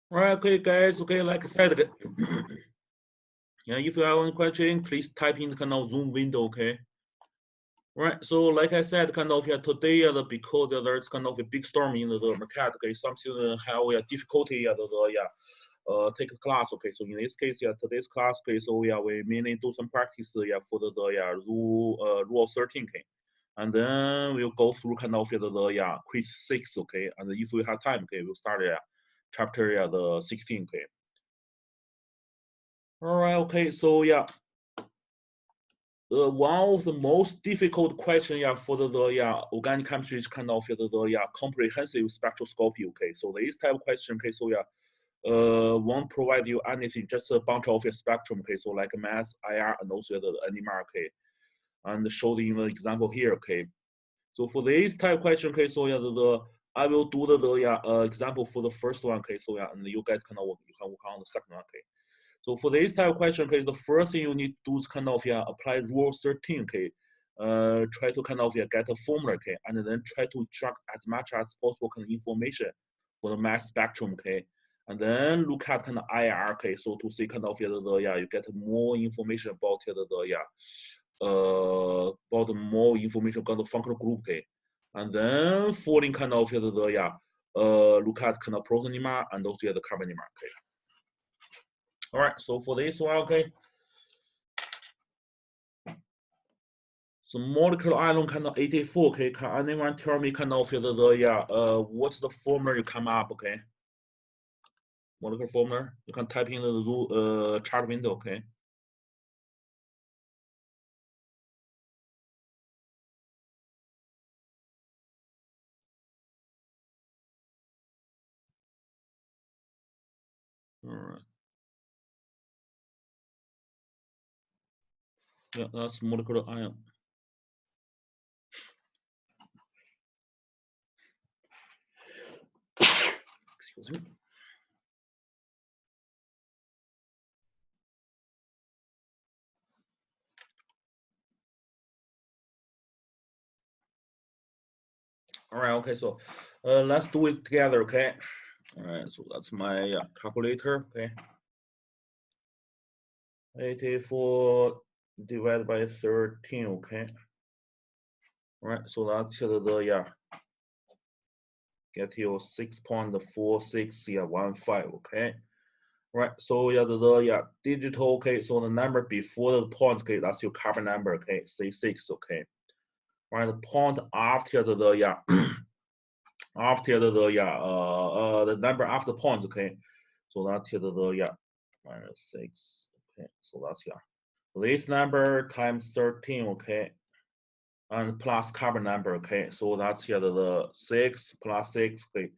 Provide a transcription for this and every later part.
Right, okay, guys. Okay, like I said, yeah, if you have any question, please type in the kind of Zoom window, okay? Right, so like I said, kind of yeah, today because there's kind of a big storm in the market, okay, some students have difficulty take the class, okay. So in this case, yeah, today's class, okay, so yeah, we mainly do some practice, yeah, for rule 13, okay, and then we'll go through kind of quiz 6, okay, and if we have time, okay, we'll start chapter the 16, okay. All right, okay, so yeah, one of the most difficult question, yeah, for the organic chemistry is kind of comprehensive spectroscopy. Okay, so this type of question, okay, so yeah, won't provide you anything, just a bunch of your spectrum. Okay, so like mass, IR, and also the NMR. Okay, and show the example here. Okay, so for this type of question, okay, so yeah, I will do the example for the first one. Okay, so yeah, and you guys can work, you can work on the second one. Okay. So for this type of question, okay, the first thing you need to do is kind of apply rule 13, okay. Try to kind of get a formula, okay, and then try to extract as much as possible kind of information for the mass spectrum, okay, and then look at kind of IR, okay, so to see kind of you get more information about about more information about the functional group, okay, and then following kind of look at kind of proton NMR and also the carbon NMR, okay. All right, so for this one, okay. So molecular ion kind of 84, okay. Can anyone tell me kind of what's the formula you come up, okay? Molecular formula. You can type in the chart window, okay? All right. Yeah, that's molecular ion. Excuse me. All right, okay, so let's do it together, okay? All right, so that's my calculator, okay? 84 divided by 13, okay? All right, so that's get you 6.4615, okay? Right, so digital, okay, so the number before the point, okay, that's your carbon number, okay, C6, okay. Right, the point after after the number after the point, okay, so that's minus 6, okay, so that's this number times 13, okay, and plus carbon number, okay, so that's the 6 plus 6, okay,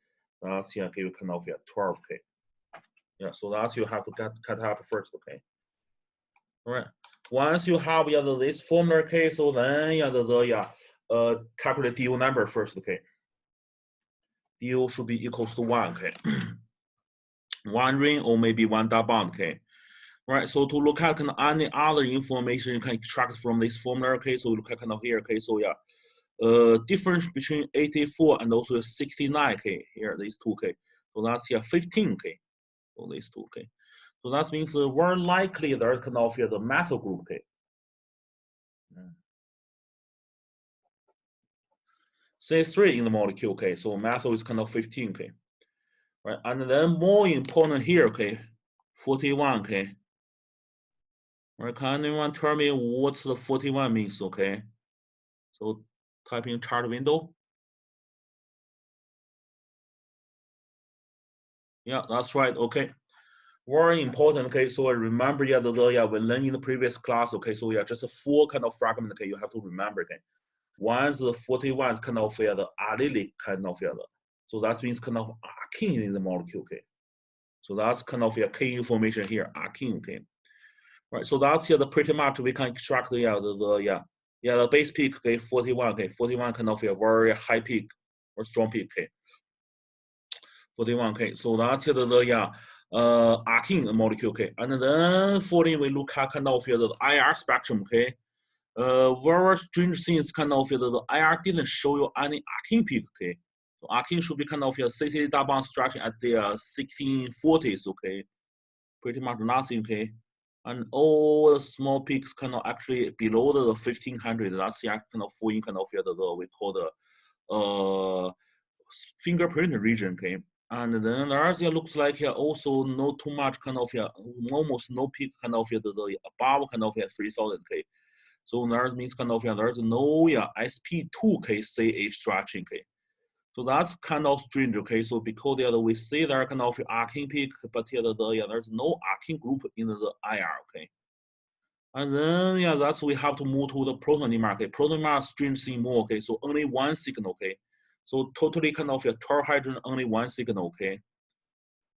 that's give you kind of 12, okay. Yeah, so that's you have to cut up first, okay. All right. Once you have this formula, okay, so then calculate DU number first, okay. DU should be equals to 1, okay. 1 ring or maybe 1 double bond, okay. Right, so to look at kind of any other information you can extract from this formula, okay, so look at kind of here, okay, so difference between 84 and also 69, okay, here, these two, okay. So that's here 15, okay, so these two, okay. So that means very likely there's kind of the methyl group, okay. CH3 in the molecule, okay, so methyl is kind of 15, okay, right, and then more important here, okay, 41, okay, right, can anyone tell me what's the 41 means, okay, so type in chart window. Yeah, that's right, okay, very important, okay, so remember, we learned in the previous class, okay, so just a 4 kind of fragment, okay, you have to remember, okay, once the 41 is kind of the allylic kind of so that means kind of arcane in the molecule, okay. So that's kind of key information here, arcane, okay. Right, so that's the pretty much we can extract the base peak, okay, 41, okay, 41 kind of a very high peak or strong peak, okay. 41, okay, so that's arcane molecule, okay, and then 14 we look at kind of the IR spectrum, okay. Very strange things kind of the IR didn't show you any arcane peak, okay. So arcing should be kind of a CC double bond structure at the 1640s, okay? Pretty much nothing, okay? And all the small peaks kind of actually below the 1500, that's kind of fall in kind of the we call the fingerprint region, okay? And then the other looks like also not too much kind of almost no peak kind of the above kind of 3000, okay? So that means kind of there's no SP2K CH structure, okay? So that's kind of strange, okay? So because we see there kind of arcing peak, but there's no arcing group in the IR, okay? And then that's we have to move to the proton NMR, okay? Proton NMR strange thing more, okay? So only one signal, okay? So totally kind of 12 hydrogen, only one signal, okay?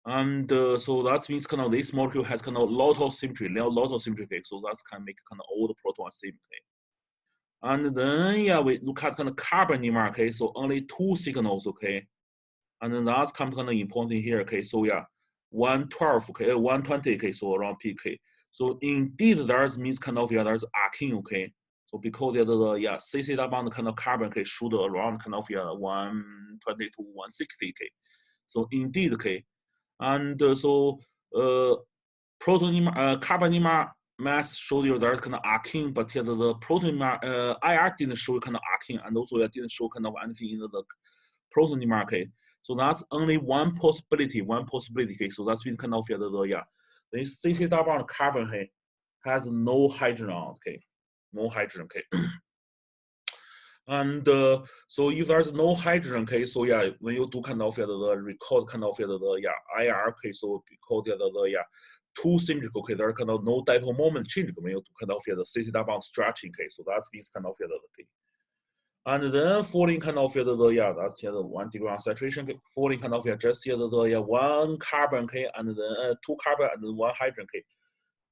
And so that means kind of this molecule has kind of lot of symmetry, okay? So that's can make kind of all the proton same, okay? And then we look at kind of carbon NMR, okay? So only two signals, okay? And then that's kind of important thing here, okay? So 112, okay, 120, okay, so around PK. So indeed, that means kind of there's arcing, okay? So because the CC bond kind of carbon, okay, should around kind of 120 to 160, okay? So indeed, okay, and so proton carbon NMR mass showed you there's kind of arcing, but the proton NMR IR didn't show kind of arcing, and also it didn't show kind of anything in the proton NMR, okay? So that's only one possibility, okay? So that's been kind of the CC double carbon, okay, has no hydrogen on, okay? No hydrogen, okay? And so if there's no hydrogen, okay, so when you do kind of the record kind of the IR, okay, so because the two symmetrical, okay, there kind of no dipole moment change when you do kind of the CC double stretching, okay, so that's means kind of the okay. And then falling kind of that's the 1 degree on saturation, okay, falling kind of just the one carbon, okay, and then two carbon and then one hydrogen, okay.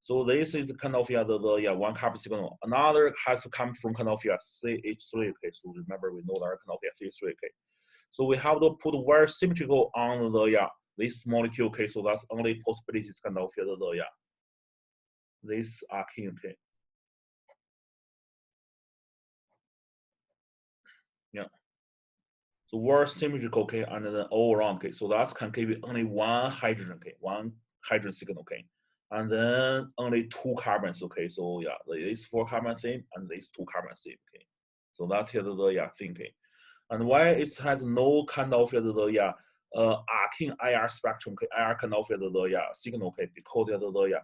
So this is kind of the one carbon signal. Another has to come from kind of CH3, okay. So remember we know that kind of CH3, okay. So we have to put very symmetrical on the this molecule, okay. So that's only possibilities kind of the this arcing, okay. Yeah. So very symmetrical, okay, and then all around, okay. So that's can give you only one hydrogen, okay, one hydrogen signal, okay, and then only two carbons, okay. So this four carbon same and this two carbon same, okay. So that's the thing, okay. And why it has no kind of the arcing IR spectrum, okay, IR kind of the signal, okay, because the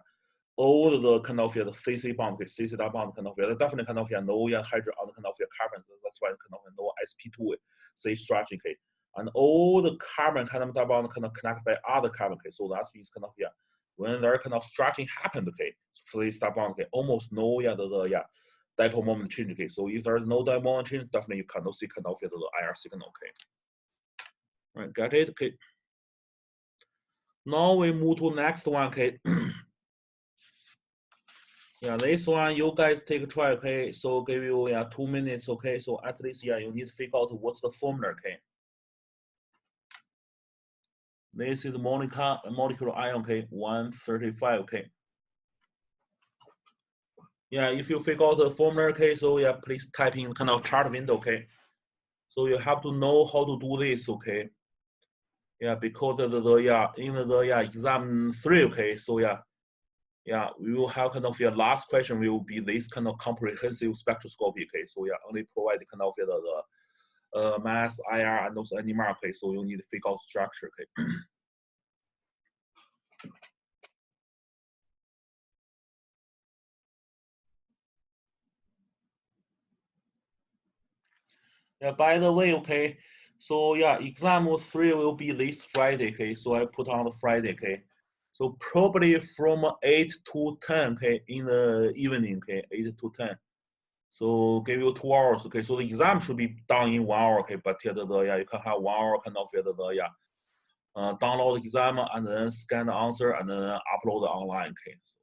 all the kind of the CC bond, okay, CC bond kind of definitely kind of no hydrogen on kind of carbon. That's why kind of no sp2 CH structure, okay. And all the carbon kind of bond kind of connected by other carbon, okay. So that means kind of when there kind of structuring happened, okay, CC bond, okay, almost no the dipole moment change, okay. So if there's no dipole moment change, definitely you cannot see kind of the IR signal, okay. Right, got it, okay. Now we move to next one, okay. This one you guys take a try, okay? So give you 2 minutes, okay? So at least you need to figure out what's the formula, okay? This is molecular ion, okay? 135, okay? If you figure out the formula, okay? So please type in kind of chart window, okay? So you have to know how to do this, okay? Because in the exam 3, okay? So we will have kind of last question will be this kind of comprehensive spectroscopy, okay? So only provide kind of the mass, IR, and also NMR, okay? So you need to figure out structure, okay? By the way, okay? So exam 3 will be this Friday, okay? So I put on the Friday, okay? So probably from 8 to 10, okay, in the evening, okay, 8 to 10. So give you 2 hours, okay? So the exam should be done in 1 hour, okay? But you can have 1 hour kind of download the exam and then scan the answer and then upload it online, okay? So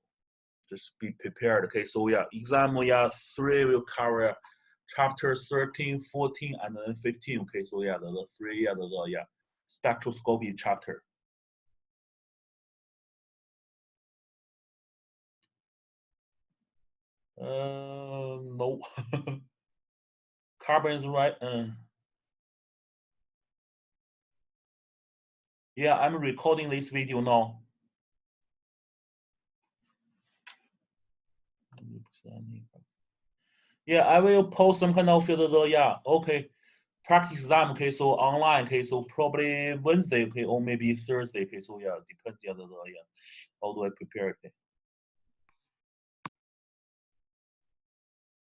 just be prepared, okay? So exam 3 will cover chapter 13, 14, and then 15, okay? So the 3 the spectroscopy chapter. No. Carbon is right. Yeah, I'm recording this video now. Yeah, I will post some kind of yeah, okay, practice exam, okay, so online, okay, so probably Wednesday, okay, or maybe Thursday, okay, so yeah, depends, yeah, yeah, how do I prepare, okay.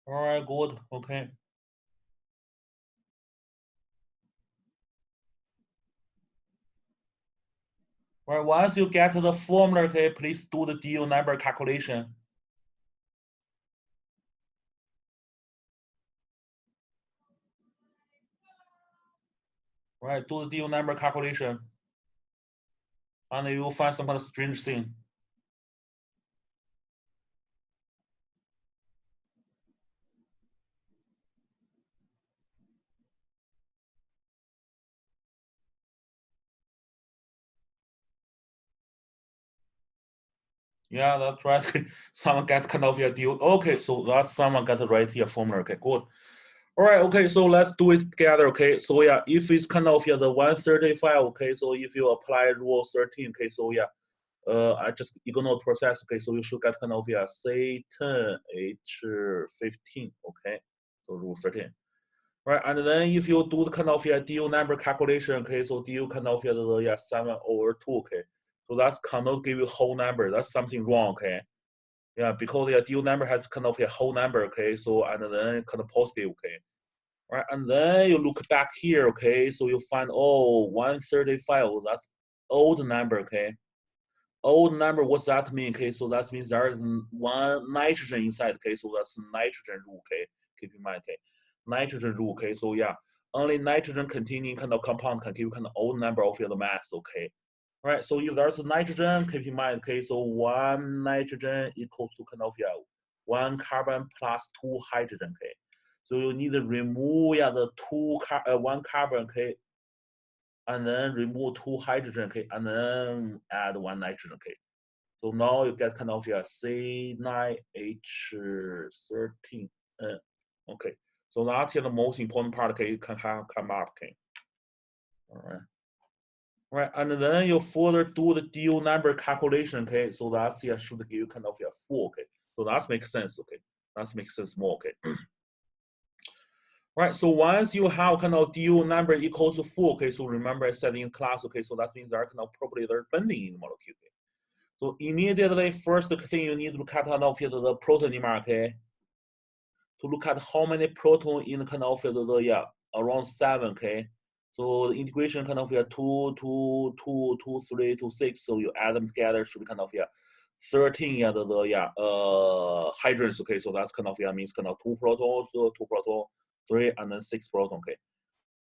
All right, good, okay. All right, once you get the formula, okay, please do the deal number calculation. All right, do the deal number calculation. And you will find some kind of strange thing. Yeah, that's right. Someone get kind of your deal. Okay, so that's someone got the right here formula. Okay, good. All right, okay, so let's do it together. Okay, so yeah, if it's kind of the 135, okay, so if you apply rule 13, okay, so yeah, I just ignore the process. Okay, so you should get kind of C10 H15. Okay, so rule 13. Right, and then if you do the kind of deal number calculation, okay, so deal kind of the 7/2, okay, so that's cannot give you whole number. That's something wrong, okay. Yeah, because the deal number has kind of a whole number, okay, so and then kind of positive, okay. Right, and then you look back here, okay, so you find 135, that's old number, okay. Old number, what's that mean? Okay, so that means there is one nitrogen inside. Okay, so that's nitrogen rule. Okay, keep in mind. Okay, nitrogen rule. Okay, so yeah, only nitrogen containing kind of compound can give kind of old number of the mass. Okay, all right. So if there's a nitrogen, keep in mind. Okay, so one nitrogen equals to kind of one carbon plus two hydrogen. Okay, so you need to remove the one carbon. Okay, and then remove two hydrogen. Okay, and then add one nitrogen. Okay. So now you get kind of C9H13. Okay. So that's the most important part. Okay, you can have come up. Okay. All right. Right, and then you further do the deal number calculation. Okay, so that's should give you kind of 4. Okay, so that makes sense. Okay, that makes sense more. Okay. Right, so once you have kind of deal number equals to 4. Okay, so remember I said in class. Okay, so that means there are kind of probably they're bending in the molecule. Okay? So immediately, first thing you need to cut out of the proton number, okay? To look at how many proton in the kind of around 7, okay? So the integration kind of 2, 2, 2, 2, 3 to 6. So you add them together should be kind of 13 hydrogens, okay? So that's kind of means kind of 2 protons, 2 proton, 3, and then 6 proton, okay?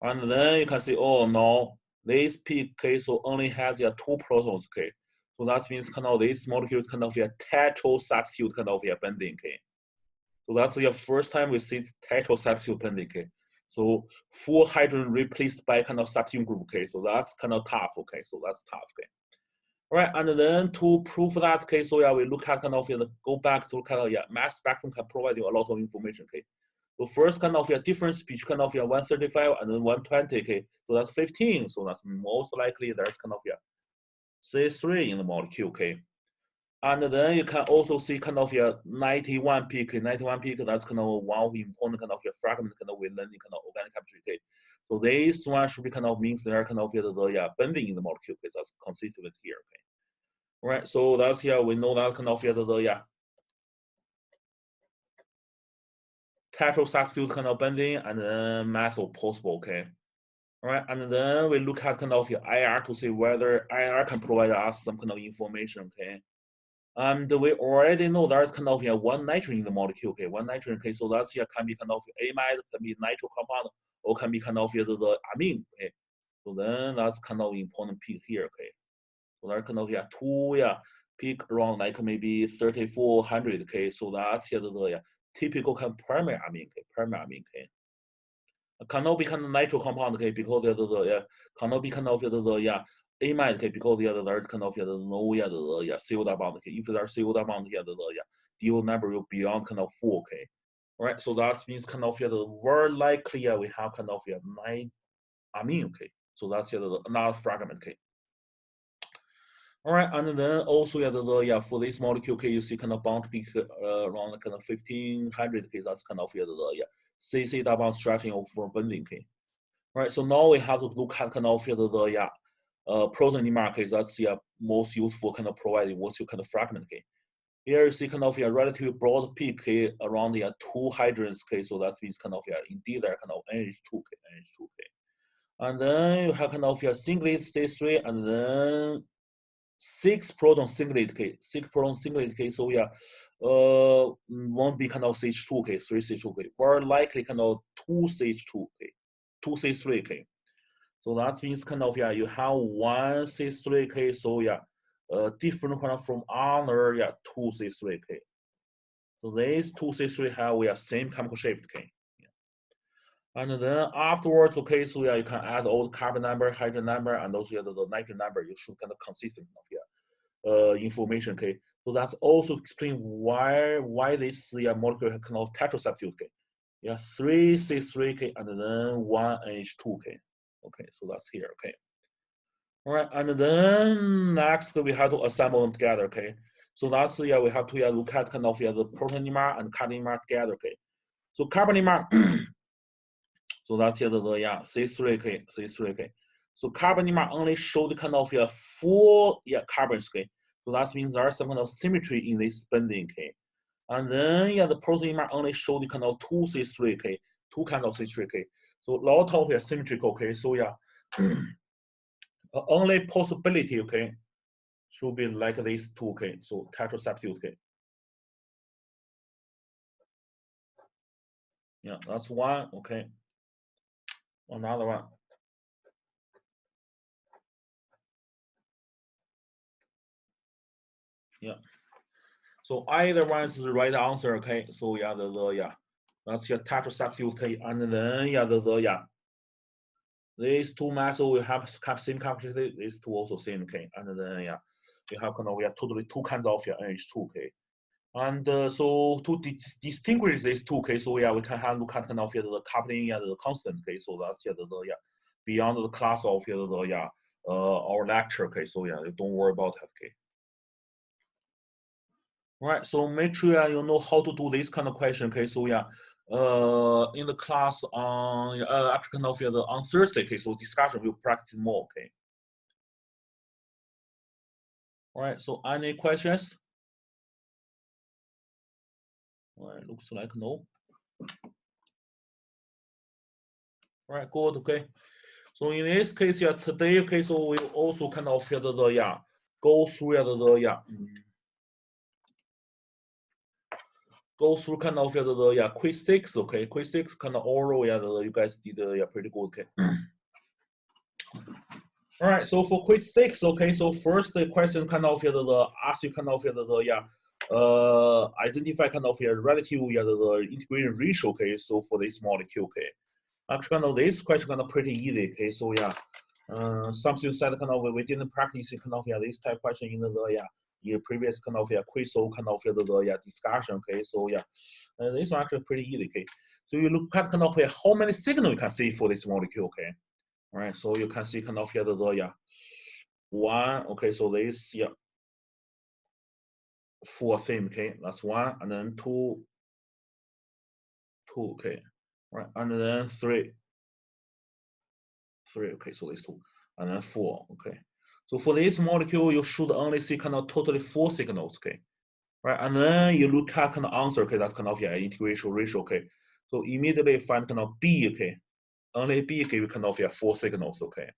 And then you can see, oh no, this peak, okay, so only has 2 protons, okay. So that means kind of this molecule is kind of a tetral substitute kind of bending, okay. So that's the first time we see tetral substitute bending, okay. So 4 hydrogen replaced by kind of substitute group, okay. So that's kind of tough, okay. So that's tough, okay. All right, and then to prove that, okay, so yeah, we look at kind of go back to kind of mass spectrum can provide you a lot of information, okay. So first kind of difference between kind of 135 and then 120, okay. So that's 15. So that's most likely there's kind of C3 in the molecule, okay. And then you can also see kind of 91 peak, 91 peak, that's kind of one of the important kind of fragment kind of we learn in kind of organic chemistry, okay. So this one should be kind of means there kind of the bending in the molecule, okay. That's constituent here, okay. All right, so that's we know that kind of the tetral substitute kind of bending and then methyl possible, okay. All right, and then we look at kind of IR to see whether IR can provide us some kind of information, okay. And we already know there's kind of one nitrogen in the molecule, okay, one nitrogen, okay, so that's can be kind of amide, can be nitro compound, or can be kind of the amine, okay. So then that's kind of important peak here, okay. So there's kind of two peak around like maybe 3400, okay. So that's the typical kind of primary amine, okay, primary amine, okay. Cannot be kind of nitro compound, okay, because cannot be kind of amide, okay, because there's kind of no CO bond, okay. If there's CO bond, DO number will beyond kind of 4, okay. All right, so that means kind of very likely we have kind of nine amine, okay. So that's another fragment, okay. All right, and then also for this molecule, okay, you see kind of bond peak around kind of 1500, okay, that's kind of CC double stretching over bending, okay. All right, so now we have to look at kind of proton NMR, okay, that's most useful kind of providing what's your kind of fragment, okay. Here you see kind of relatively broad peak, okay, around the 2 hydrogens, okay, so that means kind of indeed they're kind of NH2, okay, NH2, okay. And then you have kind of singlet C3 and then 6 proton singlet, okay, 6 proton singlet, okay, so won't be kind of CH2, okay, 3 CH2, okay, very likely kind of 2 CH2, okay, 2 C3, okay. So that means kind of you have 1 C3, okay, so different kind of from other 2 C3, okay. So these 2 C3 have same chemical shape, okay. And then afterwards, okay, so you can add all the carbon number, hydrogen number, and also the nitrogen number. You should kind of consistent of information, okay. So that's also explain why this molecule kind of tetrasubstitute, okay. 3 C3, okay, and then 1 NH2, okay. Okay, so that's here, okay. All right, and then next we have to assemble them together, okay. So that's we have to look at kind of the proton NMR and carbon NMR together, okay. So carbon NMR. So that's here C3K, C3K. So carbon NMR only show the kind of 4 carbons, okay. So that means there is some kind of symmetry in this bending, okay. And then the proton NMR only show the kind of 2 C3K, 2 kind of C3K. So a lot of symmetrical, okay. So only possibility, okay, should be like this 2, okay. So tetrasubstitute, okay. Yeah, that's one, okay. Another one. Yeah. So either one is the right answer, okay. So that's your tetrasubstitute, okay. And then these two metals will have same complexity. These two also same, okay. And then we have kind of totally 2 kinds of NH2, okay. And so to distinguish these 2, okay, so we can have look at kind of the coupling the constant, okay. So that's beyond the class of our lecture, okay. So don't worry about that, okay. Right, so make sure you know how to do this kind of question, okay. So in the class on after kind of on Thursday, okay, so discussion we'll practice more, okay. All right, so any questions? All right, looks like no. All right, good, okay. So in this case, today, okay, so we also kind of go through go through kind of quiz 6, okay. Quiz 6 kind of oral, you guys did pretty good, okay. All right, so for quiz 6, okay, so first the question kind of ask you kind of identify kind of relative the integration ratio, okay, so for this molecule, okay. Actually, kind of this question kind of pretty easy, okay, so something said kind of we didn't practice kind of this type question in your previous kind of quiz or kind of the discussion, okay, so this one actually pretty easy, okay. So you look at kind of how many signals you can see for this molecule, okay. All right, so you can see kind of the one, okay, so this 4 theme, okay, that's 1, and then 2, okay, right, and then 3, okay, so these 2, and then 4, okay. So for this molecule, you should only see kind of totally 4 signals, okay, right, and then you look at kind of answer, okay, that's kind of integration ratio, okay. So immediately find kind of B, okay, only B give kind of 4 signals, okay.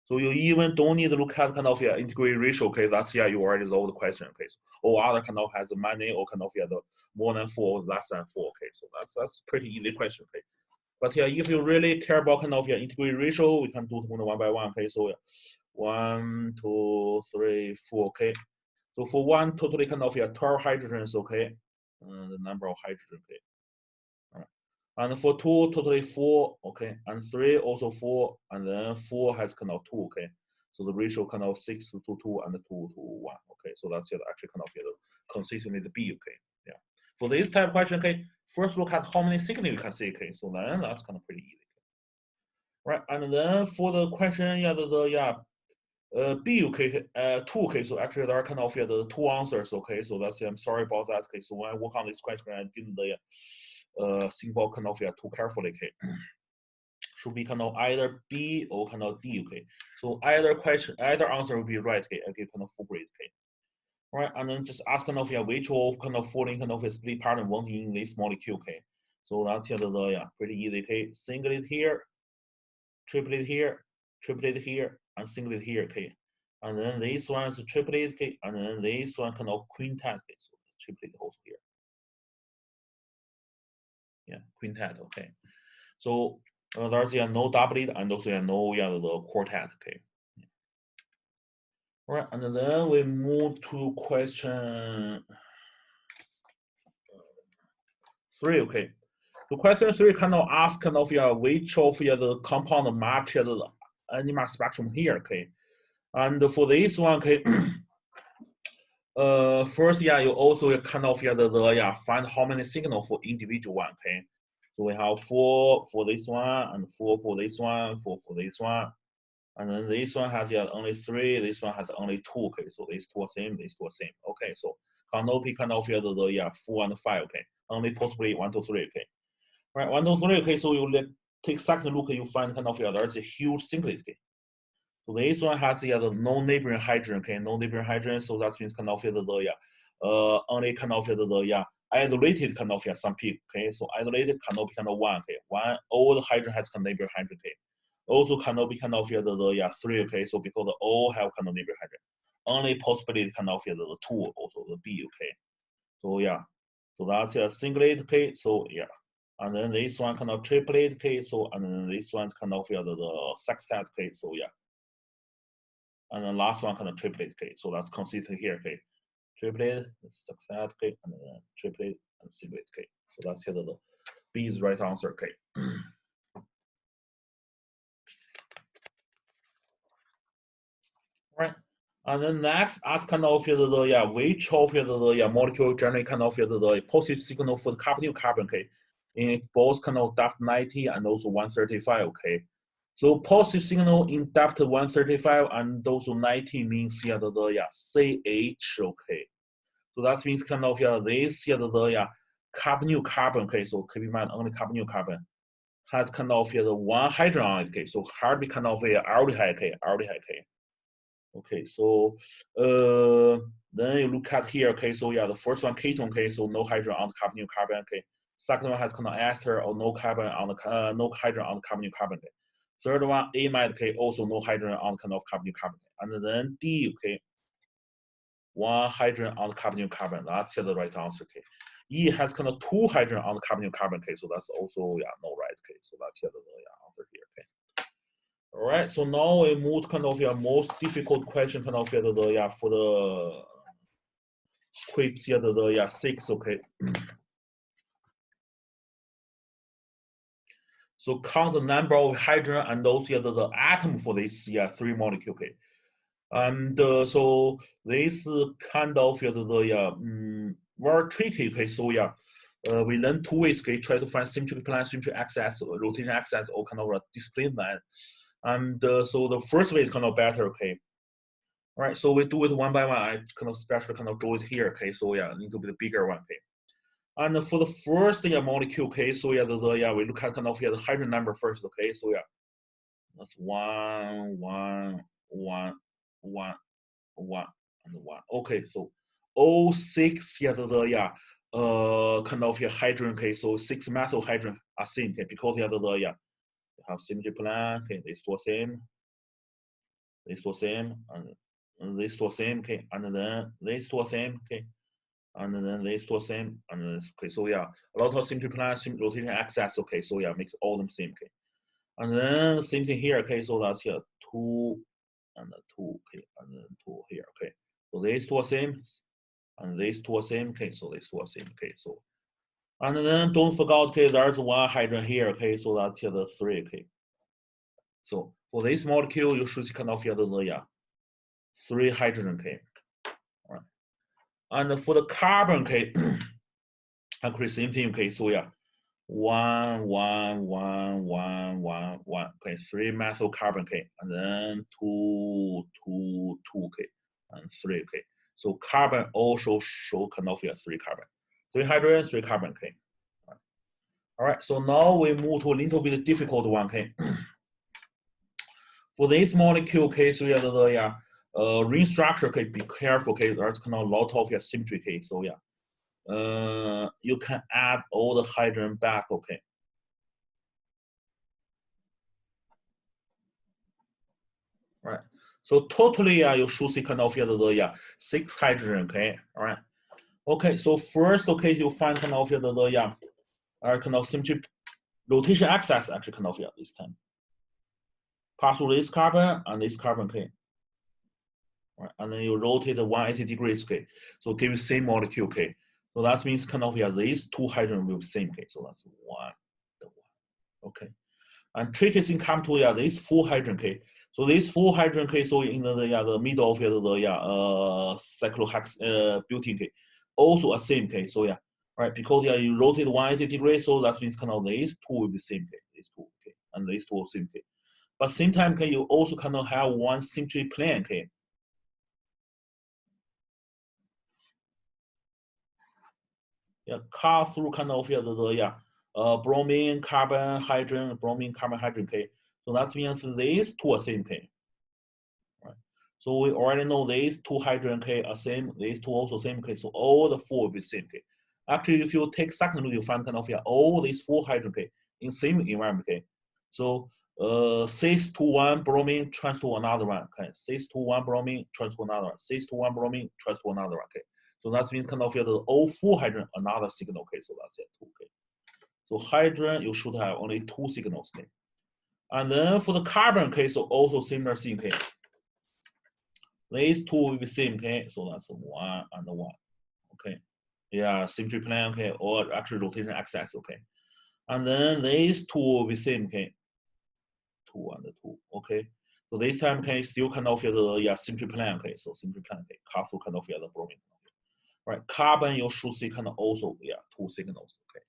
So you even don't need to look at kind of integrated ratio, okay, that's you already know the question, okay. So, or other kind of has many or kind of the more than 4 or less than 4, okay. So that's pretty easy question, okay. But if you really care about kind of integrated ratio, we can do one by one, okay. So 1, 2, 3, 4, okay. So for 1 totally kind of 12 hydrogens, okay. The number of hydrogen, okay. And for 2, totally 4, okay, and 3 also 4, and then 4 has kind of 2, okay. So the ratio kind of 6 to 2 and 2 to 1, okay. So that's actually kind of consistently the B, okay. Yeah. For this type of question, okay, first look at how many signals you can see, okay. So then that's kind of pretty easy, okay. Right, and then for the question, B, okay, 2, okay, so actually there are kind of the 2 answers, okay, so that's, I'm sorry about that, okay, so when I work on this question, I didn't think about kind of too carefully, okay. Should be kind of either B or kind of D, okay. So either answer will be right, okay, I give kind of full grade, okay. All right, and then just ask kind of which of kind of following kind of a split pattern one in this molecule, okay. So that's pretty easy, okay. Singlet here, triplet here, and singlet here, okay. And then this one is a triplet, okay, and then this one kind of quintet, okay. So triplet also here. Yeah, quintet, okay. So there's no doublet and also no the quartet, okay. All right, and then we move to question 3, okay. So question 3 kind of asks kind of which of the compound match the NMR spectrum here, okay. And for this one, okay, first, you also kind of find how many signals for individual one, okay. So we have 4 for this one, and 4 for this one, 4 for this one, and then this one has only 3, this one has only 2, okay. So these 2 are same, these 2 are same, okay. So cannot be kind of 4 and 5, okay. Only possibly 1, 2, 3, okay. Right, 1, 2, 3, okay. So you take second look, you find kind of there's a huge singlet, okay. So this one has the no neighboring hydrogen, okay, no neighboring hydrogen. So that means kind of only kind of isolated kind of some peak, okay. So isolated cannot be kind of 1, okay. All the hydrogen has kind of neighboring hydrogen, okay. Also cannot be kind of 3, okay. So because all have kind of neighboring hydrogen, only possibility kind of the 2, also the B, okay. So so that's a singlet, okay. So and then this one kind of triplet, okay. So and then this one's kind of the sextet, okay. So and then last one kind of triplet, okay. So that's consistent here, okay. Triplet, sextet, okay, and then triplet and singlet, okay. So that's here the B is the right answer, okay. Right. And then next, ask kind of which of the molecule generate kind of the positive signal for the carbonyl carbon, okay. In both kind of depth 90 and also 135, okay. So positive signal in depth 135 and also 90 means CH, okay. So that means kind of this the carbonyl carbon, okay. So keep in mind only carbonyl carbon has kind of the 1 hydrogen on it, okay. So hardly kind of aldehyde, okay, okay. Okay, so then you look at here, okay, so the first one ketone, okay, so no hydrogen on the carbonyl carbon, okay. Second one has kind of ester or no carbon on the no hydrogen on the carbonyl carbon, okay. Third one amide, okay, also no hydrogen on the kind of carbonyl carbon, and then D, okay, 1 hydrogen on the carbonyl carbon. That's the right answer, okay. E has kind of 2 hydrogen on the carbonyl carbon, okay, so that's also no right, okay. So that's the answer here, okay. All right, so now we move kind of most difficult question kind of for the quiz the 6, okay. So count the number of hydrogen and also the atom for this 3 molecule, okay. And so this kind of very tricky, okay. So we learn 2 ways, okay. Try to find symmetric plan, symmetric axis, rotation axis, or kind of a displacement. And so the first way is kind of better, okay. All right, so we do it one by one. I kind of specially kind of draw it here, okay. So a little bit bigger one, okay. And for the first molecule, okay. So we look at kind of the hydrogen number first, okay. So that's 1, 1, 1, 1, 1, and 1. Okay, so all 6 kind of hydrogen, okay. So 6 methyl hydrogen are same, okay, because you have symmetry plan, okay. They store same, and they store same, okay, and then they store same, okay, and then they store same, and then okay. So a lot of symmetry plan, rotation axis, okay. So makes all them same, okay. And then same thing here, okay. So that's here 2 and 2, okay, and then 2 here, okay. So they store same, and they store same, okay. So they store same, okay. So and then don't forget, okay, there's 1 hydrogen here, okay. So that's here the 3, okay. So for this molecule, you should kind of the 3 hydrogen, okay. All right. And for the carbon, okay, actually same thing, okay. So 1, 1, 1, 1, 1, 1. Okay, 3 methyl carbon, okay, and then 2, 2, 2, okay, and 3, okay. So carbon also show kind of 3 carbon. 3 hydrogen, 3 carbon, okay. All right, so now we move to a little bit difficult one, okay. For this molecule, okay, so ring structure, okay, be careful, okay, there's kind of a lot of symmetry, okay, so you can add all the hydrogen back, okay. Right. So totally, you should see kind of the 6 hydrogen, okay, all right. Okay, so first, okay, you find kind of kind of symmetry rotation axis actually kind of this time. Pass through this carbon and this carbon, okay. Right, and then you rotate 180 degrees, okay. So give you same molecule, okay. So that means kind of these 2 hydrogen will be same, okay. So that's 1, okay. And tricky thing come to this 4 hydrogen, okay. So this 4 hydrogen, okay. So in the middle of the cyclohex butene, okay. Also a same, okay. So right, because you rotate 180 degrees, so that means kind of these 2 will be same, okay. These 2, okay, and these 2 will same, okay. But same time, okay, you also kind of have one symmetry plane, okay. Cut through kind of bromine, carbon, hydrogen, bromine, carbon, hydrogen, okay. So that means these 2 are same, okay. Right. So we already know these 2 hydrogen, okay, are same. These 2 also same, okay. So all the 4 will be same, okay. Actually, if you take second look, you find kind of all these 4 hydrogen, okay, in same environment, okay. So cis-1 bromine trans to another one, okay. Cis-1 bromine trans to another one. Cis-1 bromine trans to another one, okay. So that means kind of all 4 hydrogen another signal, okay. So that's it, okay. So hydrogen you should have only 2 signals, okay. And then for the carbon, okay, so also similar thing, okay. These 2 will be same, okay. So that's 1 and 1, okay. Yeah, symmetry plane, okay, or actually rotation axis, okay. And then these 2 will be same, okay. 2 and 2, okay. So this time, okay, still kind of the symmetry plane, okay. So symmetry plane, okay, castle kind of the bromine, okay. Right. Carbon you should see kind of also 2 signals, okay.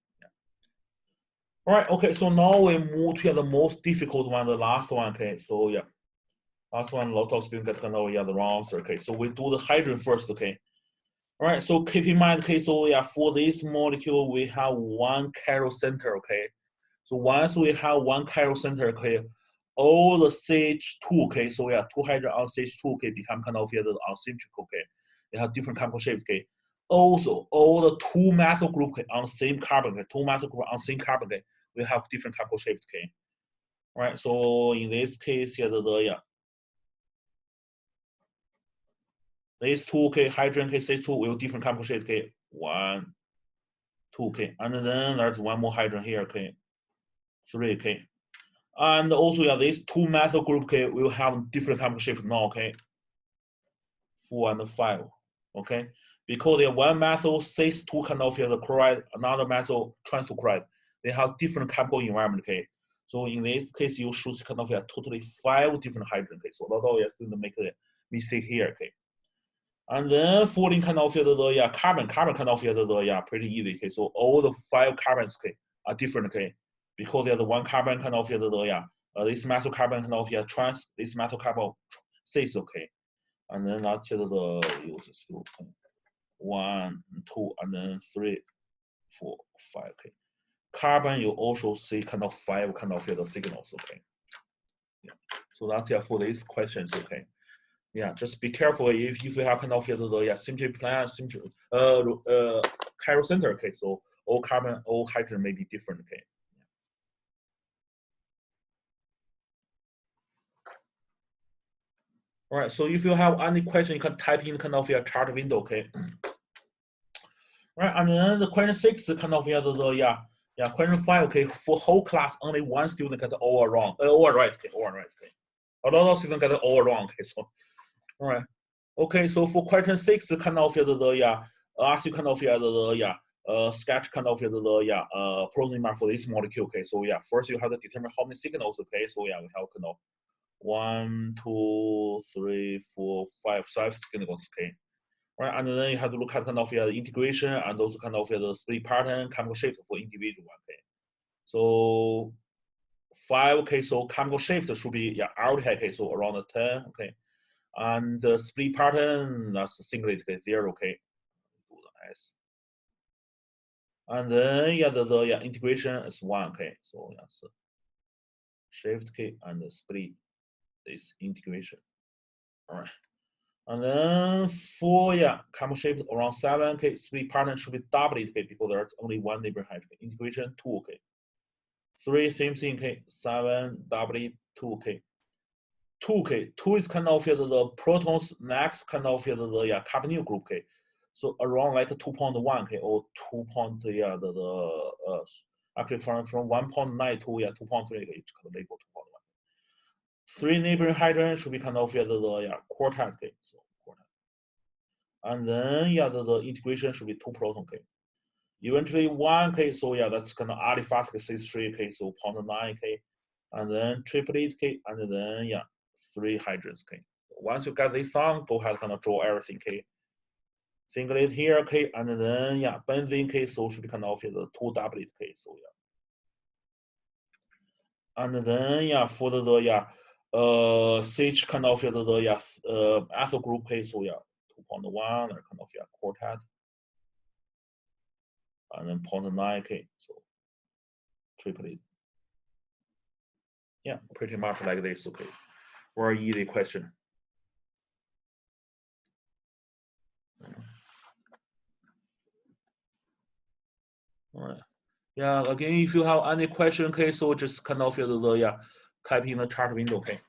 All right, okay. So now we move to the most difficult one, the last one, okay. So last one, a lot of students get kind of the wrong answer, okay. So we do the hydrogen first, okay. All right, so keep in mind, okay, so for this molecule, we have 1 chiral center, okay. So once we have 1 chiral center, okay, all the CH2, okay, so 2 hydrogen on CH2, okay, become kind of the unsymmetrical, okay. They have different chemical shapes, okay. Also, all the 2 methyl group, okay, on the same carbon, okay, 2 methyl group on the same carbon, okay, we have different chemical shapes, okay. All right, so in this case, these 2, okay, hydrogen, okay, CH2 will different chemical shapes, okay, 1, 2, okay, and then there's 1 more hydrogen here, okay, 3, okay. And also, these 2 methyl group, okay, will have different chemical shape now, okay, 4 and 5, okay, because they are 1 methyl cis-2 kind of the chloride, another methyl trans to chloride, they have different chemical environment, okay. So in this case, you should kind of totally 5 different hydrogen, okay. So a lot of students make a mistake here, okay. And then falling kind of carbon kind of pretty easy, okay. So all the 5 carbons, okay, are different, okay, because the 1 carbon kind of this methyl carbon kind of trans, this methyl carbon cis, okay. And then that's the use 1, 2, and then 3, 4, 5, okay. Carbon you also see kind of 5 kind of the signals, okay. So that's for these questions, okay. Just be careful if you have kind of the symmetry plane, symmetry chiral center, okay. So all carbon, all hydrogen may be different, okay. All right. So if you have any question, you can type in kind of your chart window, okay. All right, and then the question 6 kind of question 5, okay. For whole class, only 1 student got all wrong, all right, okay, all right, okay. A lot of students got all wrong, okay. So all right. Okay, so for question 6, kind of ask you kind of sketch kind of protein mark for this molecule. Okay, so first you have to determine how many signals. Okay, so we have kind of 1, 2, 3, 4, 5 signals. Okay, right, and then you have to look at kind of integration and also kind of the split pattern, chemical shape for individual. Okay, So 5, okay, so chemical shift should be aldehyde, okay, so around 10, okay. And the split pattern, that's singlet, okay, 0, okay. Do the S. And then the integration is 1, okay. So so shift, okay, and the split is integration. All right. And then 4, chemical shift around 7, okay, split pattern should be doubled, okay, because there's only one neighboring hydrogen. Okay. Integration 2, okay. 3, same thing, okay. 7, double 2, okay. 2, okay. 2 is kind of the protons next kind of the carbonyl group, okay. So around like 2.1, okay, or 2. Actually from 1.9 to 2.3, okay, it's kind of labeled 2.1. 3 neighboring hydrogen should be kind of the quartet, okay. So quartet. And then the integration should be 2 proton, okay. Eventually 1, okay, so that's kind of aliphatic C3, okay, so 0.9, okay. And then triplet, okay, and then 3 hydrogens, okay. Once you get this down, go ahead kind of draw everything, okay. Singlet here, okay, and then benzene, okay, so should be kind of the 2 doublet, okay, so and then for the CH kind of the ethyl group, okay, so 2.1 or kind of quartet, and then 0.9, okay, so triplet. Yeah, pretty much like this, okay. Very easy question. All right. Yeah, again, if you have any question, okay, so just kind of type in the chart window, okay.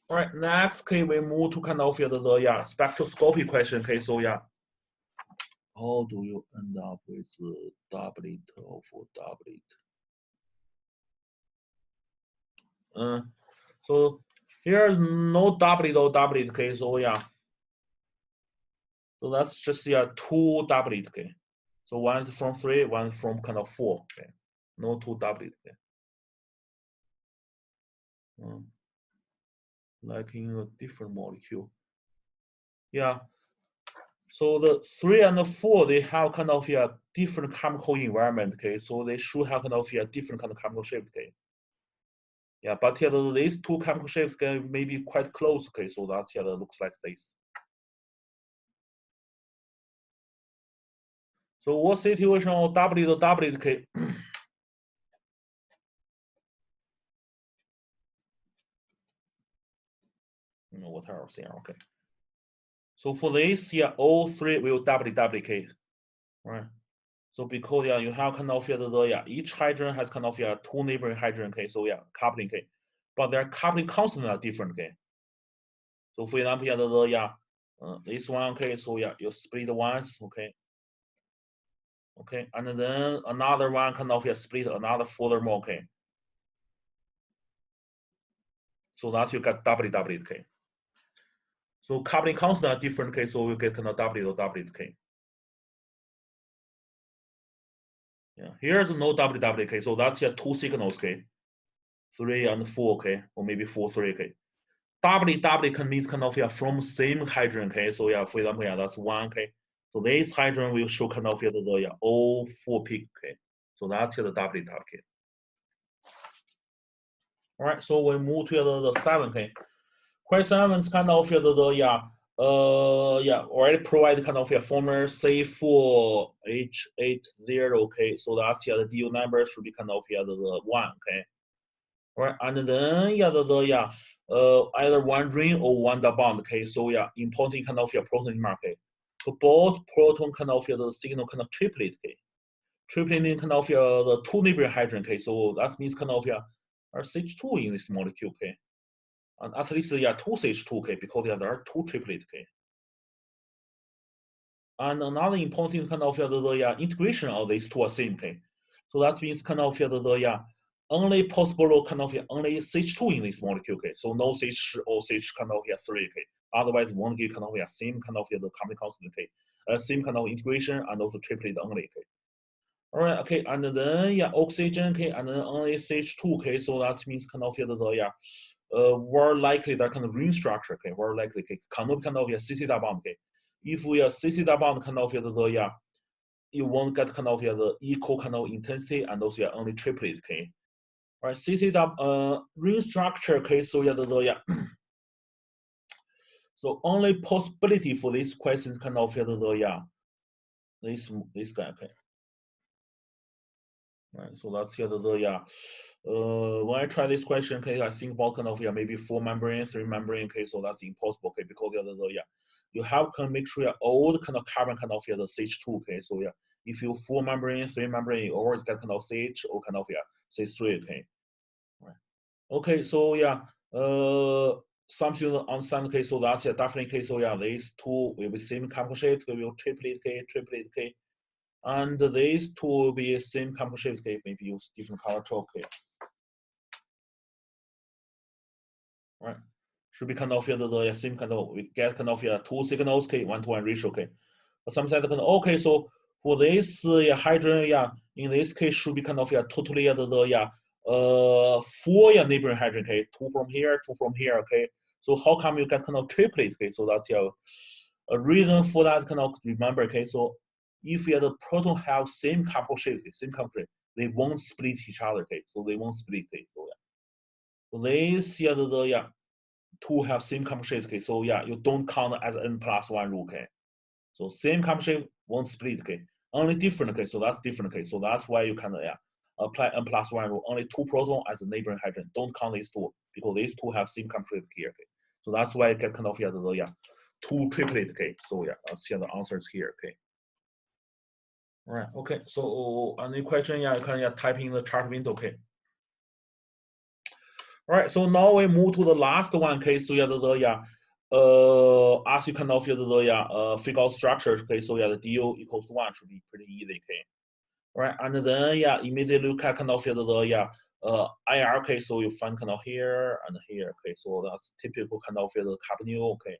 All right, next, okay, we move to kind of the spectroscopy question, okay, so how do you end up with doublet of doublet? So here's no doublet or doublet, okay, so so that's just 2 doublet, okay. So one is from 3, one is from kind of 4, okay. No 2 doublet, okay. Like in a different molecule. Yeah. So the 3 and the 4, they have kind of different chemical environment, okay. So they should have kind of different kind of chemical shapes, okay. Yeah, but these 2 chemical shapes can maybe quite close, okay. So that's that looks like this. So what situation of doublet, okay? What else here? Okay. So for this, all 3 will doublet, okay, right? So because you have kind of each hydrogen has kind of 2 neighboring hydrogen, okay. So coupling, okay, but their coupling constant are different, okay. So for example, this one, okay. So you split once, okay, okay, and then another one kind of split another furthermore, okay. So that you get doublet, okay. So coupling constant are different, okay. So you get kind of doublet, okay. Yeah, here's no doublet, okay. So that's 2 signals, okay. 3 and 4, okay, or maybe 4, 3, okay. Doublet can means kind of from same hydrogen, okay. So for example, that's 1, okay. So this hydrogen will show kind of the all 4 peak, okay. So that's the doublet, okay. All right, so we move to the 7, okay. Question 7 is kind of already provide kind of formula C4H80, okay. So that's the DU number should be kind of the 1, okay. Right, and then either one ring or one double bond, okay. So important kind of proton mark, okay. So both proton kind of the signal kind of triplet, okay. Triplet kind of the 2 neighboring hydrogen, okay. So that means kind of CH2 in this molecule, okay. And at least 2 CH2, okay, because there are 2 triplet, okay. And another important thing kind of the integration of these 2 are same, okay. So that means kind of the only possible kind of only CH2 in this molecule, okay. So no CH or CH kind of 3, okay. Otherwise, won't give kind of same kind of the coupling constant, okay. Same kind of integration and also triplet only, okay. All right, okay, and then oxygen, okay, and then only CH2, okay. So that means kind of the more likely that kind of ring structure, okay, more likely, okay, cannot kind of CC double bond, okay. If we are CC double bond kind of the you won't get kind of the equal kind of intensity and also only triplet, okay. Right, this is ring structure, okay. So so only possibility for this question kind of this guy, okay. Right, so that's when I try this question, okay, I think about kind of maybe 4 membrane, 3 membrane, okay, so that's impossible, okay, because you have to make sure all the kind of carbon kind of the CH2, okay, so if you 4 membrane, 3 membrane, you always get kind of CH or kind of CH3, okay, right, okay, so something to understand, okay, so that's definitely, okay, so these two will be same chemical shape, we will triplet, okay. And these two will be same chemical shape, okay, maybe use different color chalk, okay. Right, should be kind of the same kind of, we get kind of 2 signals, okay, 1-to-1 ratio, okay. But sometimes kind of, okay, so for this hydrogen, in this case should be kind of totally the 4 neighboring hydrogen, okay, 2 from here, 2 from here, okay. So how come you get kind of triplet, okay? So that's a reason for that kind of, remember, okay. So if the proton have same couple shape, same couple shape, they won't split each other, okay. So they won't split, okay. So so this the two have same couple shape, okay. So you don't count as n+1 rule, okay. So same couple shape won't split, okay. Only different, okay. So that's different, okay. So that's why you can apply n+1 rule. Only 2 proton as a neighboring hydrogen. Don't count these 2 because these 2 have same couple shape here, okay. So that's why you get kind of the 2 triplet, okay. So that's the answers here, okay. All right, okay. So any question? You can type in the chat window, okay. All right, so now we move to the last one, okay. So as you kind of figure out structures, okay. So the DO equals to 1 should be pretty easy, okay. All right, and then immediately look at kind of IR, okay. So you find kind of here and here, okay. So that's typical kind of the carbonyl, okay.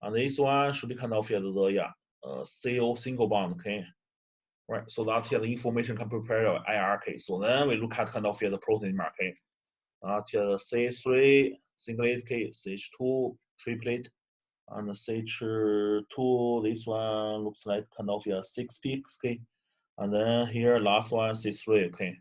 And this one should be kind of the CO single bond, okay. Right, so that's the information can prepare IR, okay. So then we look at kind of the protein mark, okay. That's C3 singlet, okay, CH2 triplet, and CH2. This one looks like kind of 6 peaks, okay. And then here last one C3, okay.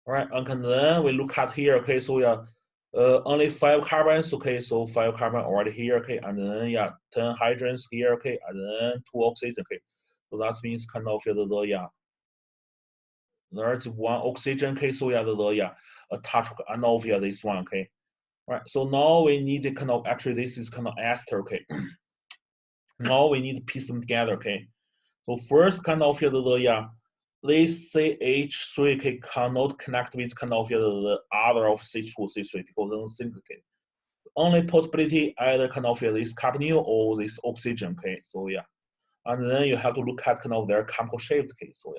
All right, and then we look at here, okay. So only 5 carbons, okay. So 5 carbon already here, okay. And then 10 hydrogens here, okay. And then 2 oxygen, okay. So that means kind of there's 1 oxygen, okay. So attach and over this one, okay. Right. So now we need to kind of, actually this is kind of ester, okay. Now we need to piece them together, okay. So first kind of this CH3, okay, cannot connect with kind of the other of CH2, CH3 because they don't sync, okay. Only possibility either kind of this carbonyl or this oxygen, okay. So and then you have to look at kind of their chemical shape, okay. So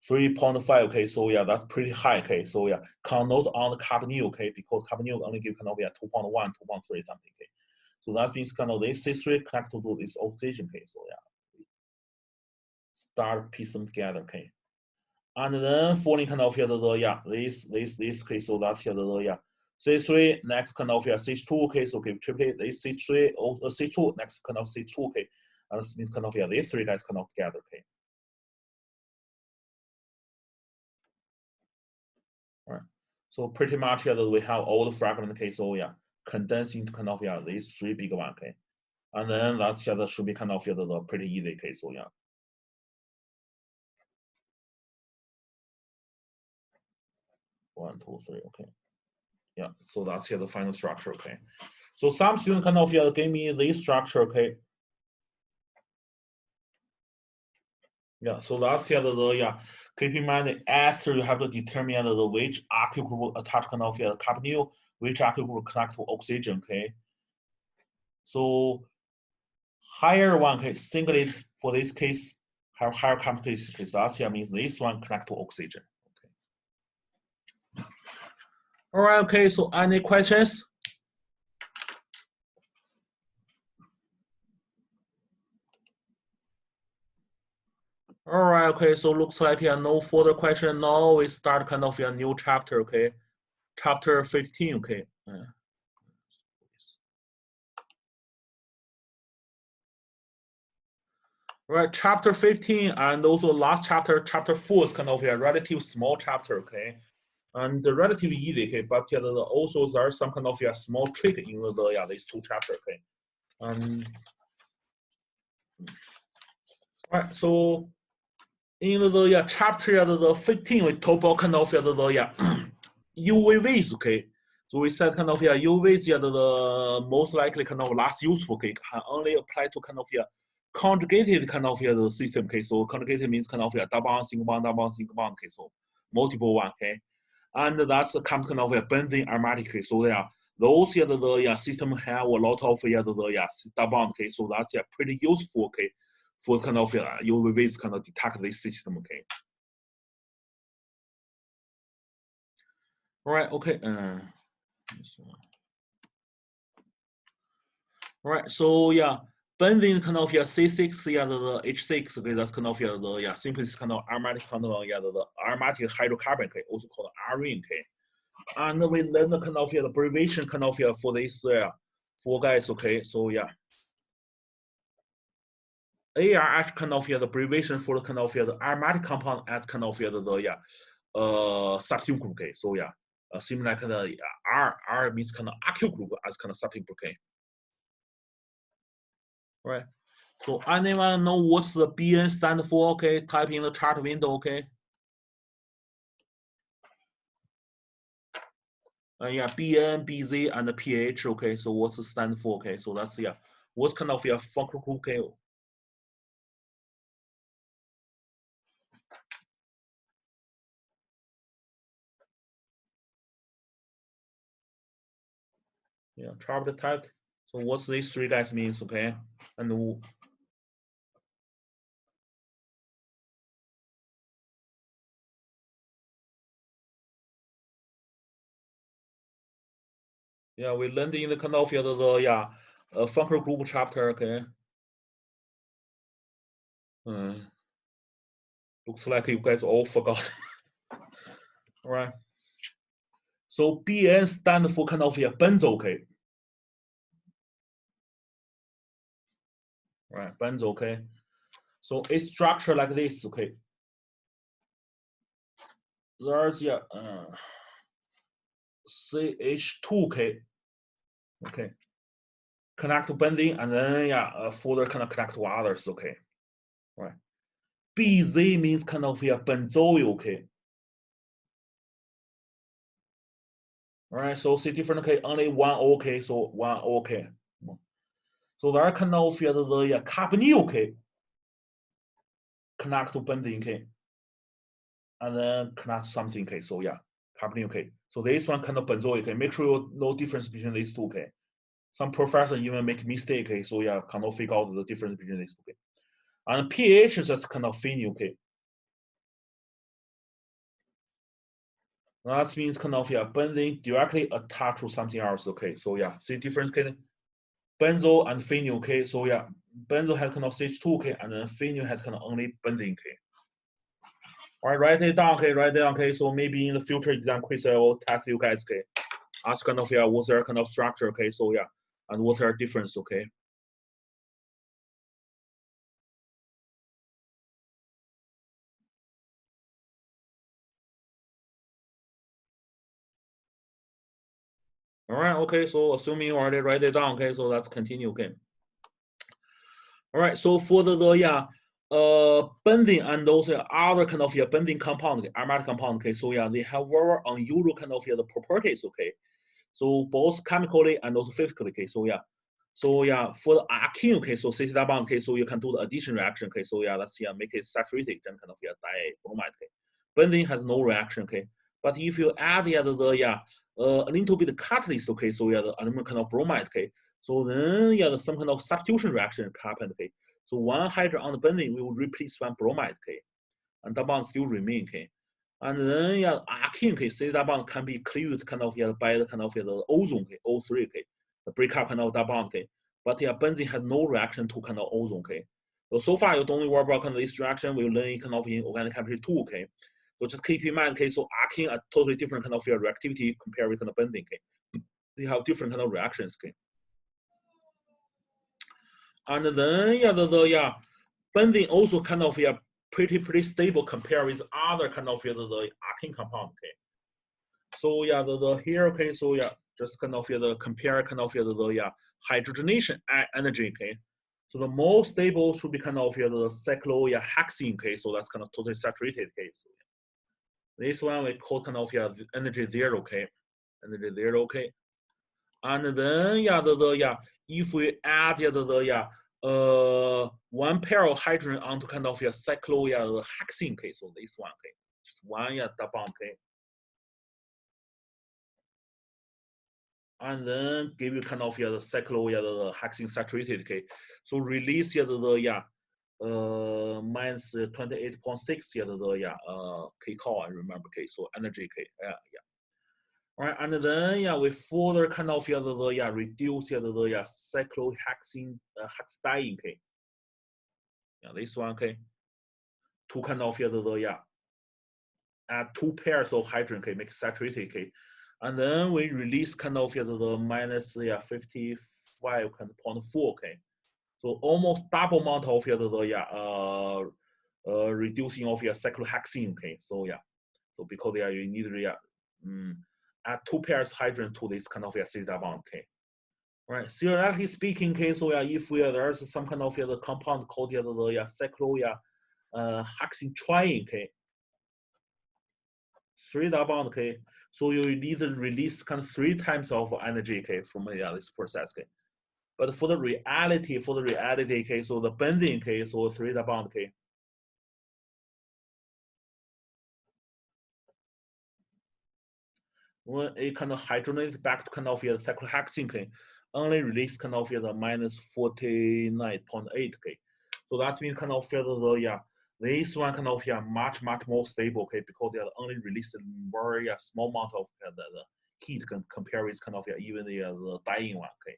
3.5, okay. So that's pretty high, okay. So cannot on the carbonyl, okay, because carbonyl only give kind of 2.1, 2.3 something, okay. So that means kind of this C3 connect to this oxygen, okay. So start piece them together, okay. And then falling kind of this okay. So that's the C3 next kind of C2, okay. So okay, triplet this C3 or C2 next kind of C2, okay. And this means kind of these 3 guys kind of together, okay. All right. So pretty much we have all the fragment, okay. So condensed into kind of these 3 big one, okay. And then that's should be kind of the pretty easy, okay. So 1, 2, 3, okay. So that's the final structure, okay. So some student kind of give me this structure, okay. So that's keep in mind the ester you have to determine the which alkyl group attach kind of carbonyl, which alkyl group connect to oxygen, okay. So higher one, okay, singlet for this case have higher complexity, okay. So that's means this one connect to oxygen, okay. All right, okay. So any questions? All right, okay. So looks like no further question. Now we start kind of a new chapter, okay. Chapter 15, okay. Right, chapter 15 and also last chapter, chapter 4 is kind of a relative small chapter, okay? And relatively easy, okay? But also there are some kind of a small trick in these two chapters, okay? Right, so in the chapter the 15 we talk about kind of UVVs, okay? So we said kind of UVs the most likely kind of less useful, okay? Can only apply to kind of conjugated kind of the system, okay? So conjugated means kind of double bond, single bond, double bond, single bond, okay? So multiple one, okay? And that's comes kind of benzene aromatic, okay? So those the system have a lot of double bond, okay? So that's pretty useful, okay? For kind of UVVs kind of detect this system, okay? All right, okay. All right, so benzene kind of C6, the H6, okay, that's kind of the simplest kind of aromatic kind of the aromatic hydrocarbon, okay, also called arene, okay. And we learn the kind of the abbreviation kind of for this four guys, okay. So AR kind of the abbreviation for the kind of the aromatic compound as kind of the substitute group, okay. So similar kind of R means kind of alkyl group as kind of substitute group, okay. Right. So anyone know what's the BN stand for? Okay, type in the chart window. Okay. BN, BZ, and pH. Okay. So what's the stand for? Okay. So that's what's kind of functional group? Okay. Chart type. So what's these three guys means? Okay. And we learned in the kind of the functional group chapter. Okay. Looks like you guys all forgot. All right. So BN stand for kind of benzo. Okay. Right, benzo. Okay. So it's structured like this. Okay. There's CH2, okay, connect to benzene, and then further kind of connect to others, okay, right. BZ means kind of benzoyl, okay. All right, so see different, okay, only one okay, so one okay. So there are kind of the carbonyl, okay, connect to benzene, okay, and then connect to something, okay. So carbonyl, okay. So this one kind of benzoyl, okay. Make sure you know difference between these two, okay. Some professor even make mistake, okay. So cannot figure out the difference between these two, okay. And pH is just kind of phenyl, okay. That means kind of benzene directly attached to something else, okay. So see difference, okay. Benzo and phenyl, okay. So benzo has kind of CH2, okay, and then phenyl has kind of only benzene, okay. All right, write it down, okay. Write it down, okay. So maybe in the future exam quiz, I will test you guys, okay. Ask kind of what's their kind of structure, okay. So and what's their difference, okay. All right, okay. So assuming you already write it down, okay. So let's continue, okay. All right, so for the benzene and those other kind of benzene compound, aromatic compound, okay, so they have very unusual kind of the properties, okay. So both chemically and also physically, okay. So for the alkene, okay, so cis bond, okay, so you can do the addition reaction, okay. So let's make it saturated and kind of dibromide, okay. Benzene has no reaction, okay. But if you add a little bit of catalyst, okay, so the aluminum kind of bromide, okay. So then some kind of substitution reaction happen, okay. So one hydrogen on the benzene will replace one bromide, okay, and the bond still remain, okay. And then alkene, okay, cis bond can be cleaved kind of by the kind of the ozone, okay, O3, okay, the breakup kind of bond, okay. But benzene has no reaction to kind of ozone, okay. So far you don't only worry about kind of this reaction, we learn kind of in organic chemistry too, okay. So just keep in mind, okay, so alkene are totally different kind of reactivity compared with kind of benzene, okay. They have different kind of reactions, okay. And then benzene also kind of pretty stable compared with other kind of the alkene compound. Okay. So yeah, the here, okay, so yeah, just kind of the compare kind of the hydrogenation energy. Okay. So the most stable should be kind of the cyclohexene. Okay. So that's kind of totally saturated. Okay. So this one we call kind of energy 0. Okay. Energy 0. Okay. And then if we add one pair of hydrogen onto kind of cyclohexene. Okay. So this one. Okay. Just one double bond. Okay. And then give you kind of the cyclohexene saturated. Okay. So release minus 28.6 K cal, I remember. Okay. So energy. Okay. All right, and then we further kind of reduce cyclohexene hexadiene. Okay. This one. Okay. To kind of add two pairs of hydrogen. Okay. Make it saturated. Okay. And then we release kind of the minus 55.4. Okay. So almost double amount of reducing of cyclohexene. Okay. So so because you need add two pairs hydrogen to this kind of theta bond. Okay. Right. Theoretically speaking, okay. So if there's some kind of the compound called the cyclohexene triene. Okay. 3 double bond. Okay. So you need to release kind of 3 times of energy. Okay, from this process. Okay. But for the reality, okay, so the bending. Okay, so 3 double bond. Okay. When it kind of hydrogenates back to kind of cyclohexene, okay, only release kind of the minus 49.8. Okay. So that's mean kind of this one kind of much more stable. Okay, because they only released very small amount of the heat compared with kind of even the dying one. Okay.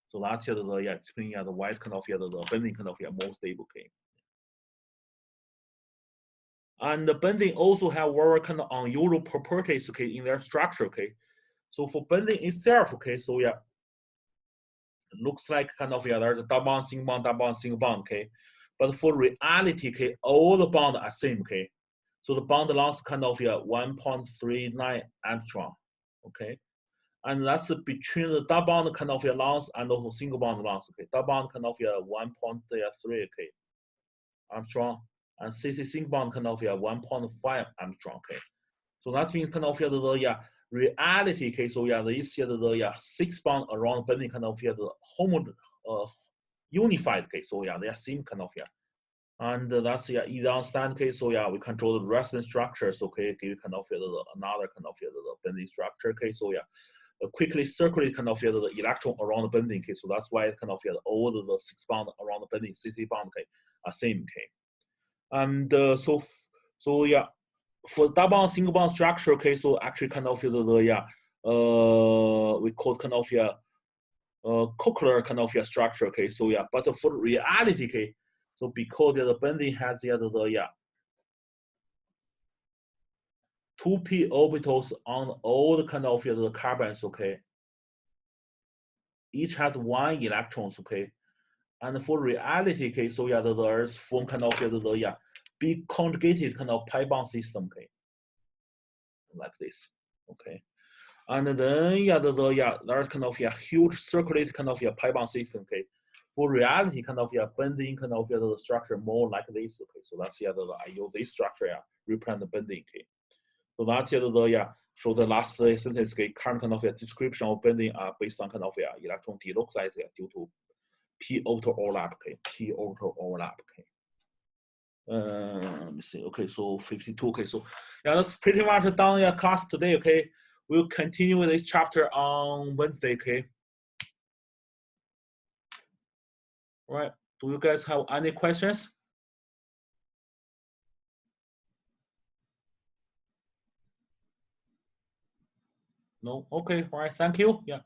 So that's the explain the white kind of the bending kind of more stable. Okay. And the bending also have very kind of unusual properties. Okay, in their structure. Okay. So for bending itself. Okay. So it looks like kind of there's a double bond, single bond, double bond, single bond. Okay. But for reality, okay, all the bonds are same. Okay. So the bond length kind of 1.39 angstrom. Okay. And that's between the double bond kind of length and also single bond length. Okay. Double bond kind of 1.3 okay, angstrom, and CC single bond kind of 1.5 angstrom. Okay. So that's means kind of the reality. Okay. So this the 6 bond around bending kind of the unified. Okay. So they are same kind of and that's either understand. Okay. So we control the resonance structures. Okay. Give kind of another kind of the bending structure. Okay. So quickly circulate kind of the electron around the bending. Okay. So that's why kind of all the 6 bond around the bending CC bond. Okay. Are same. Okay. And so for double bond single bond structure. Okay. So actually kind of we call kind of cochlear kind of structure. Okay. So but for reality. Okay. So because the bending has the 2p orbitals on all the kind of the carbons. Okay. Each has 1 electrons. Okay. And for reality. Okay. So there's form kind of the big conjugated kind of pi bond system. Okay. Like this. Okay. And then there's kind of huge circulate kind of pi bond system. Okay. For reality, kind of bending kind of the structure more like this. Okay. So that's I use this structure represent the bending. Okay. So that's so the last sentence. Okay. Current kind of description of bending are based on kind of electron delocalized due to p orbital overlap. Okay. P orbital overlap. Okay. Let me see. Okay, so 52. Okay, so that's pretty much done class today. Okay, we'll continue with this chapter on Wednesday. Okay. All right. Do you guys have any questions? No. Okay. All right. Thank you. Yeah.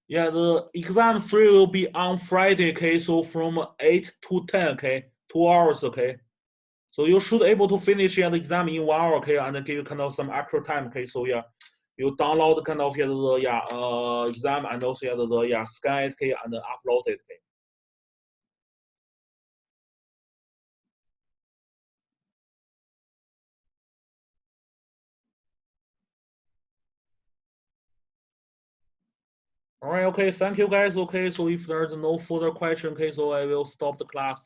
Yeah. The exam 3 will be on Friday. Okay. So from 8 to 10. Okay. 2 hours. Okay. So you should able to finish the exam in 1 hour. Okay, and then give you kind of some extra time. Okay. So you download kind of the exam and also the scan it and upload it. All right, okay, thank you guys. Okay, so if there's no further question, okay, so I will stop the class.